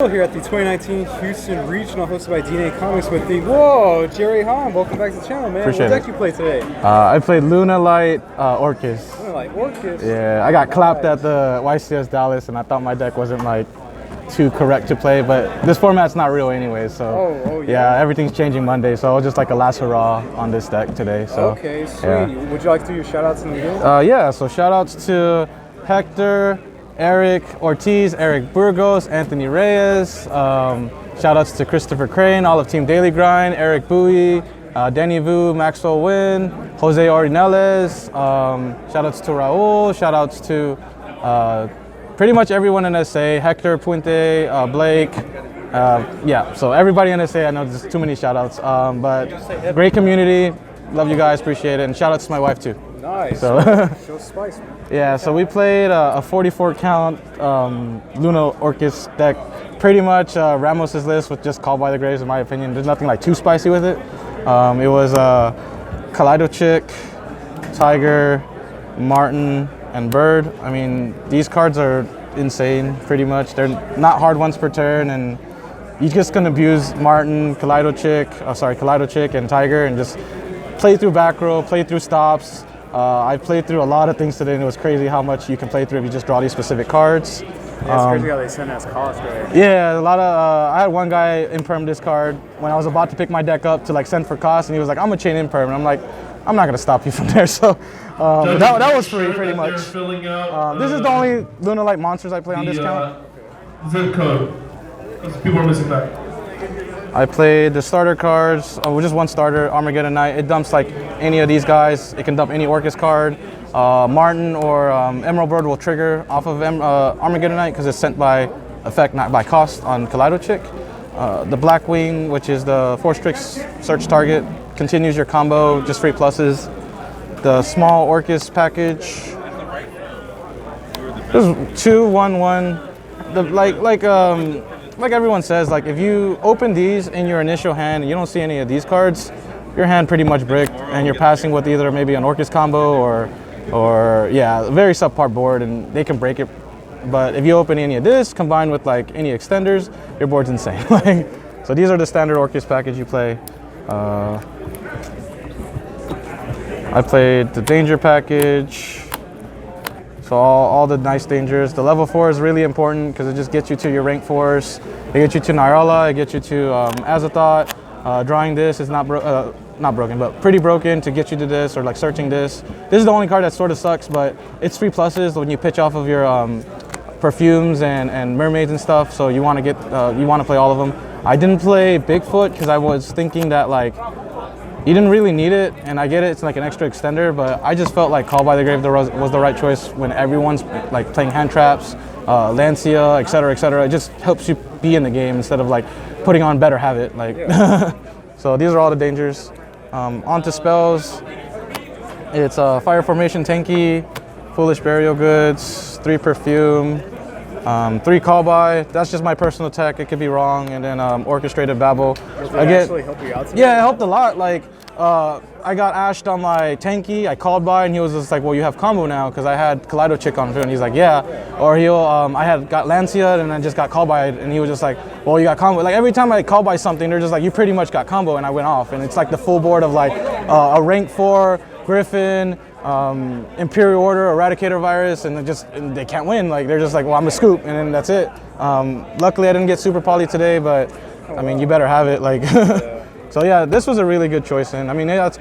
Here at the 2019 Houston Regional, hosted by DNA Comics with the Jerry Hahn. Welcome back to the channel, man. Appreciate what deck you play today? I played LunaLight Orcusts. LunaLight Orcusts. Yeah, I got clapped at the YCS Dallas, and I thought my deck wasn't like too correct to play, but this format's not real anyway, so yeah, everything's changing Monday, so I was just like a last hurrah on this deck today. So okay, sweet. Yeah. Would you like to do your shout outs in the beginning? Yeah, so shout outs to Hector, Eric Ortiz, Eric Burgos, Anthony Reyes. Shout outs to Christopher Crane, all of Team Daily Grind, Eric Bowie, Danny Vu, Maxwell Wynn, Jose Orineles. Shout outs to Raul. Shout outs to pretty much everyone in SA, Hector, Puente, Blake. Yeah, so everybody in SA, I know there's too many shout outs, but great community. Love you guys, appreciate it. And shout outs to my wife too. Nice. So, show spice, man. Yeah, so we played a 44 count Luna Orcust deck. Pretty much Ramos's list with just Call by the Graves, in my opinion. There's nothing like too spicy with it. It was Kaleido Chick, Tiger, Martin, and Bird. I mean, these cards are insane, pretty much. They're not hard ones per turn, and you just can abuse Martin, Kaleido Chick, and Tiger, and just play through back row, play through stops. I played through a lot of things today, and it was crazy how much you can play through if you just draw these specific cards. Yeah, it's crazy how they send us cost, right? Yeah, a lot of. I had one guy imperm this card when I was about to pick my deck up to like send for cost, and he was like, "I'm gonna chain imperm," and I'm like, "I'm not gonna stop you from there." So that was free, pretty much. This is the only LunaLight monsters I play on this count. Zip code, because people are missing that. I played the starter cards, just one starter, Armageddon Knight. It dumps like any of these guys. It can dump any Orcust card. Martin or Emerald Bird will trigger off of Armageddon Knight because it's sent by effect, not by cost on Kaleido Chick. The Blackwing, which is the Force Tricks search target, continues your combo, just free pluses. The small Orcust package. There's 2/1/1. Like everyone says, like if you open these in your initial hand and you don't see any of these cards, your hand pretty much bricked, and you're passing with either maybe an Orcust combo or yeah, a very subpar board, and they can break it. But if you open any of this combined with like any extenders, your board's insane. So these are the standard Orcust package you play. I played the danger package. So all the nice dangers. The level 4 is really important because it just gets you to your rank 4s. It gets you to Nyrala, it gets you to Azathoth. Drawing this is not broken, but pretty broken to get you to this, or like searching this. This is the only card that sort of sucks, but it's free pluses when you pitch off of your perfumes and mermaids and stuff. So you want to play all of them. I didn't play Bigfoot because I was thinking that like you didn't really need it, and I get it, it's like an extra extender, but I just felt like Call by the Grave was the right choice when everyone's like playing hand traps, Lancia, etc., etc. It just helps you be in the game instead of like putting on Better Have It. Like, so these are all the dangers. Onto spells. It's Fire Formation Tanky, Foolish Burial Goods, 3 Perfume, 3 Call By. That's just my personal tech. It could be wrong. And then Orchestrated Babble. Does it actually help you out? Yeah, it helped a lot. Like I got ashed on my Tanky. I called by, and he was just like, "Well, you have combo now," because I had Kaleido Chick on too, and he's like, "Yeah." Or I had got Lancia, and I just got called by, and he was just like, "Well, you got combo." Like every time I call by something, they're just like, "You pretty much got combo," and I went off, and it's like the full board of like a rank 4 Griffin, Imperial Order, Eradicator Virus, and they can't win. Like they're just like, "Well, I'm a scoop," and then that's it. Luckily, I didn't get super poly today, but I mean, you better have it. Like. So yeah, this was a really good choice, and I mean it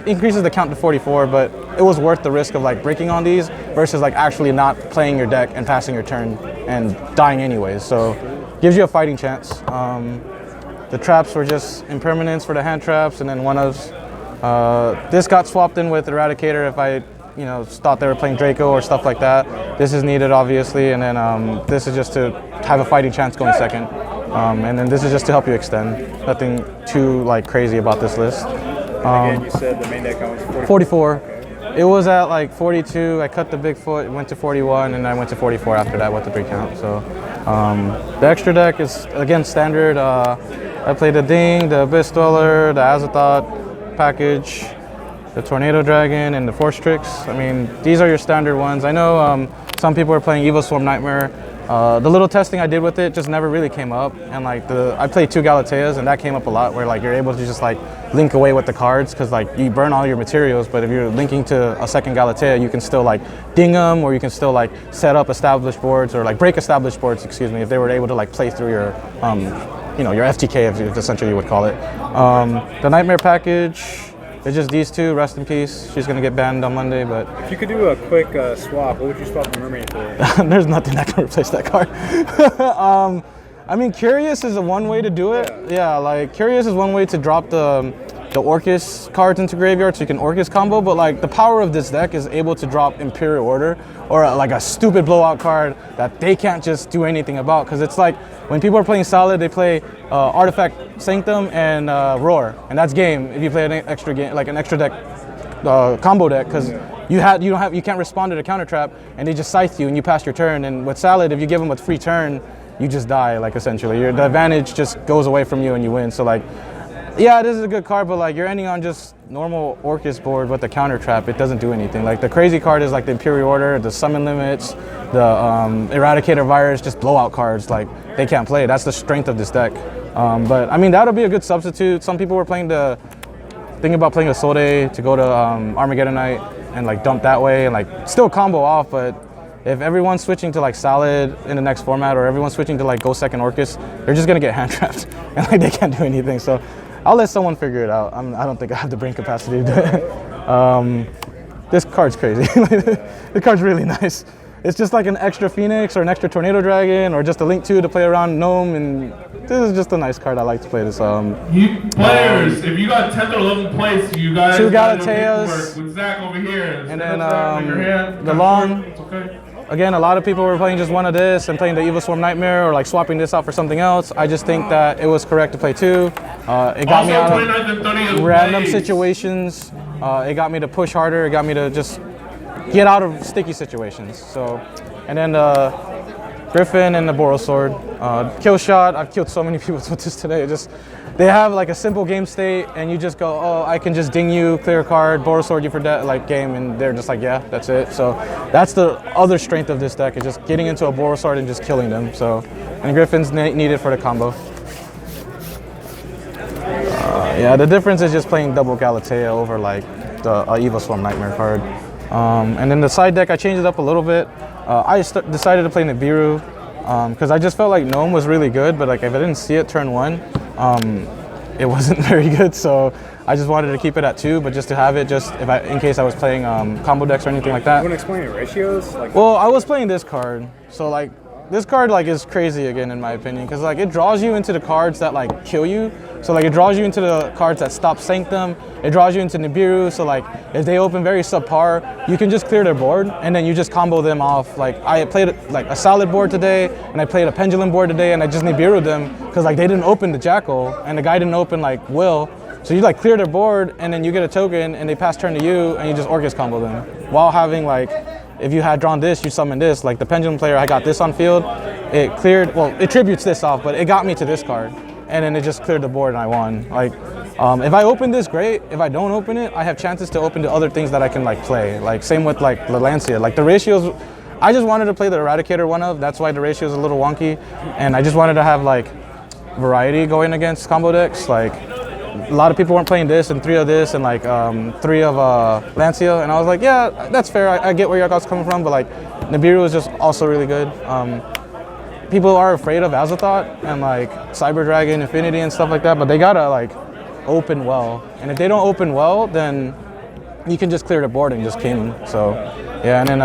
increases the count to 44, but it was worth the risk of like breaking on these versus like actually not playing your deck and passing your turn and dying anyways. So gives you a fighting chance. The traps were just impermanence for the hand traps, and then one-ofs. This got swapped in with Eradicator if I thought they were playing Draco or stuff like that. This is needed obviously, and then this is just to have a fighting chance going second. And then this is just to help you extend. Nothing too like crazy about this list. Again, you said the main deck count was 44. Okay. It was at like 42. I cut the Bigfoot, went to 41, and I went to 44 after that with the 3 count. So the extra deck is again standard. I played the Ding, the Abyss Dweller, the Azathoth package, the Tornado Dragon, and the Force Tricks. I mean, these are your standard ones. I know some people are playing Evil Swarm Nightmare. The little testing I did with it just never really came up, and like I played 2 Galateas, and that came up a lot, where like you're able to just like link away with the cards, because like you burn all your materials, but if you're linking to a second Galatea, you can still like ding them, or you can still like set up established boards, or like break established boards, excuse me, if they were able to like play through your your FTK, if essentially you would call it. The Nightmare package, it's just these 2, rest in peace. She's gonna get banned on Monday, but... If you could do a quick swap, what would you swap the mermaid for? There's nothing that can replace that card. I mean, Curious is one way to do it. Yeah, like Curious is one way to drop the Orcusts cards into graveyard so you can Orcust combo, but like the power of this deck is able to drop Imperial Order, or like a stupid blowout card that they can't just do anything about, because it's like when people are playing Solid, they play Artifact Sanctum and Roar, and that's game if you play an extra game, like an extra deck combo deck, because you can't respond to the counter trap, and they just scythe you and you pass your turn. And with Salad, if you give them a free turn, you just die, like essentially. The advantage just goes away from you and you win. So like, yeah, this is a good card, but like you're ending on just normal Orcust board with the counter trap. It doesn't do anything. Like the crazy card is like the Imperial Order, the summon limits, the Eradicator Virus, just blowout cards. Like they can't play. That's the strength of this deck. But I mean, that'll be a good substitute. Some people were thinking about playing a Sode to go to Armageddonite and like dump that way and like still combo off, but if everyone's switching to like Salad in the next format, or everyone's switching to like Go Second Orcust, they're just gonna get hand trapped and like they can't do anything. So I'll let someone figure it out. I don't think I have the brain capacity to do it. This card's crazy. The card's really nice. It's just like an extra Phoenix or an extra Tornado Dragon, or just a Link 2 to play around Gnome, and this is just a nice card. I like to play this. You players, if you got 10th or 11th place, you guys 2 Galateas with Zach over here. and then the Long. It's okay. Again, a lot of people were playing just one of this and playing the Evil Swarm Nightmare, or like swapping this out for something else. I just think that it was correct to play 2. It got me out of random situations. It got me to push harder. It got me to just get out of sticky situations. So, and then Griffin and the Bortle Sword. Kill shot, I've killed so many people with this today. They have like a simple game state, and you just go, oh, I can just ding you, clear a card, Bortle Sword you for like game, and they're just like, yeah, that's it. So that's the other strength of this deck, is just getting into a Bortle Sword and just killing them. So, and Griffin's needed for the combo. Yeah, the difference is just playing double Galatea over like the Evil Swarm Nightmare card. And then the side deck, I changed it up a little bit. I decided to play Nibiru because I just felt like Gnome was really good, but like if I didn't see it turn 1, it wasn't very good. So I just wanted to keep it at 2, but just to have it, just in case I was playing combo decks or anything like that. You want to explain your ratios? Well, I was playing this card, so like this card like is crazy again in my opinion, because like it draws you into the cards that like kill you. So like it draws you into the cards that stop Sanctum. It draws you into Nibiru. So like if they open very subpar, you can just clear their board and then you just combo them off. Like I played like a Solid board today, and I played a Pendulum board today, and I just Nibiru'd them because like they didn't open the Jackal and the guy didn't open like Will. So you like clear their board and then you get a token and they pass turn to you and you just Orcust combo them while having like, if you had drawn this, you summon this. Like the Pendulum player, I got this on field. It cleared, well, it tributes this off, but it got me to this card. And then it just cleared the board and I won. Like, if I open this, great. If I don't open it, I have chances to open to other things that I can like play. Like same with like Lancia. Like the ratios, I just wanted to play the Eradicator one of. That's why the ratio is a little wonky. And I just wanted to have like variety going against combo decks. Like a lot of people weren't playing this and 3 of this and like 3 of Lancia. And I was like, yeah, that's fair. I get where your guys coming from, but like Nibiru is just also really good. People are afraid of Azathoth and like Cyber Dragon, Infinity and stuff like that, but they gotta like open well. And if they don't open well, then you can just clear the board and just king. So yeah, and then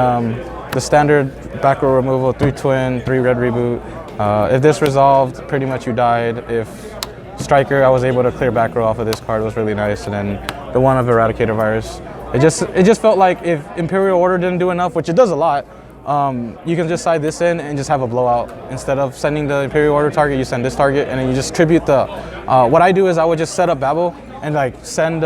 the standard back row removal, 3 twin, 3 red reboot. If this resolved, pretty much you died. If Striker, I was able to clear back row off of this card. It was really nice. And then the one of Eradicator Virus. It just felt like if Imperial Order didn't do enough, which it does a lot, you can just side this in and just have a blowout. Instead of sending the Imperial Order target, you send this target, and then you just tribute the. What I do is I would just set up Babel and like send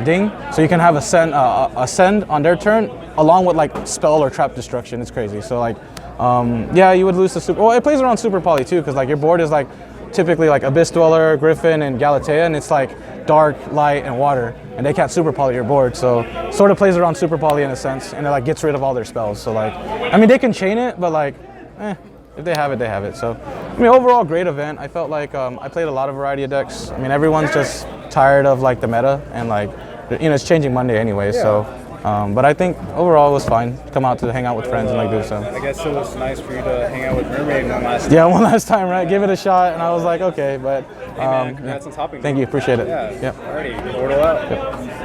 Ding, so you can have a send on their turn along with like spell or trap destruction. It's crazy. So like, yeah, you would lose the super. Well, it plays around Super Poly too, because like your board is like typically like Abyss Dweller, Griffin, and Galatea, and it's like dark, light, and water, and they can't super poly your board, so sort of plays around super poly in a sense, and it like gets rid of all their spells. So like, I mean, they can chain it, but like, If they have it, they have it. So, I mean, overall, great event. I felt like I played a lot of variety of decks. I mean, everyone's just tired of like the meta and like, you know, it's changing Monday anyway. So, but I think overall it was fine. Come out to hang out with friends and like do so. I guess it was nice for you to hang out with Mermaid one last time. Yeah, one last time, right? Give it a shot, and I was like, okay, but Hey man, congrats on topping. thank you, appreciate it. Yeah. Yep. Alrighty, Bortle out. Yep.